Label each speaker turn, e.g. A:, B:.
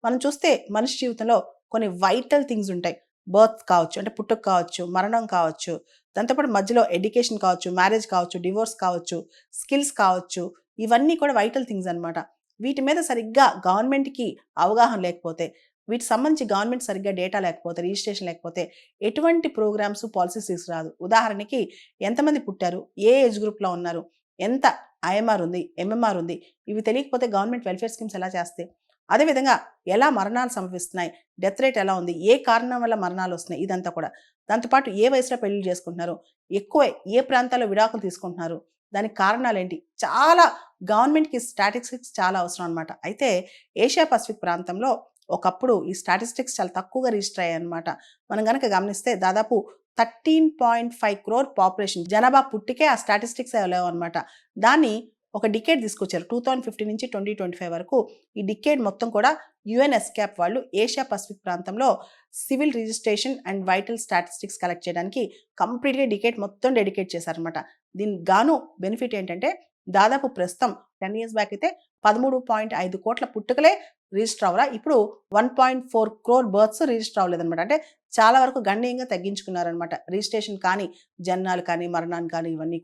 A: మనం చూస్తే మనిషి జీవితంలో కొన్ని వైటల్ థింగ్స్ ఉంటాయి. బర్త్ కావచ్చు, అంటే పుట్టుక కావచ్చు, మరణం కావచ్చు, దాంతోపాటు మధ్యలో ఎడ్యుకేషన్ కావచ్చు, మ్యారేజ్ కావచ్చు, డివోర్స్ కావచ్చు, స్కిల్స్ కావచ్చు, ఇవన్నీ కూడా వైటల్ థింగ్స్ అనమాట. వీటి మీద సరిగ్గా గవర్నమెంట్‌కి అవగాహన లేకపోతే, వీటికి సంబంధించి గవర్నమెంట్ సరిగ్గా డేటా లేకపోతే, రిజిస్ట్రేషన్ లేకపోతే ఎటువంటి ప్రోగ్రామ్స్, పాలిసీస్ తీసుకురాదు. ఉదాహరణకి ఎంతమంది పుట్టారు? ఏ ఏజ్ గ్రూప్‌లో ఉన్నారు? ఎంత ఐఎంఆర్ ఉంది? ఎంఎంఆర్ ఉంది? ఇవి తెలియకపోతే గవర్నమెంట్ వెల్ఫేర్ స్కీమ్స్ ఎలా చేస్తాయి? అదేవిధంగా ఎలా మరణాలు సంభవిస్తున్నాయి? డెత్ రేట్ ఎలా ఉంది? ఏ కారణం వల్ల మరణాలు వస్తున్నాయి? ఇదంతా కూడా. దాంతో పాటు ఏ వయసులో పెళ్లిళ్ళు చేసుకుంటున్నారు? ఎక్కువ ఏ ప్రాంతాల్లో విడాకులు తీసుకుంటున్నారు? దానికి కారణాలేంటి? చాలా గవర్నమెంట్‌కి స్టాటిస్టిక్స్ చాలా అవసరం అనమాట. అయితే ఏషియా పసిఫిక్ ప్రాంతంలో ఒకప్పుడు ఈ స్టాటిస్టిక్స్ చాలా తక్కువగా రిజిస్టర్ అయ్యాయన్నమాట. మనం గనక గమనిస్తే దాదాపు 13.5 క్రోర్ పాపులేషన్ జనాభా పుట్టికే ఆ స్టాటిస్టిక్స్ లేవన్నమాట. దాన్ని ఒక డికేడ్ తీసుకొచ్చారు. 2015 నుంచి 2025 వరకు ఈ డికేడ్ మొత్తం కూడా యుఎన్ఎస్కాప్ వాళ్ళు ఏషియా పసిఫిక్ ప్రాంతంలో civil registration and vital statistics collect చేయడానికి కంప్లీట్‌గా డికేడ్ మొత్తం డెడికేట్ చేశారనమాట. దీనికి గాను బెనిఫిట్ ఏంటంటే దాదాపు ప్రస్తుతం 10 ఇయర్స్ బ్యాక్ అయితే 13.5 కోట్ల పుట్టుకలే రిజిస్టర్ అవ్వలా. ఇప్పుడు 1.4 క్రోర్ బర్త్స్ రిజిస్టర్ అవ్వలేదనమాట. అంటే చాలా వరకు గణనీయంగా తగ్గించుకున్నారనమాట. రిజిస్ట్రేషన్ కానీ, జననాలు కానీ, మరణాలు కానీ ఇవన్నీ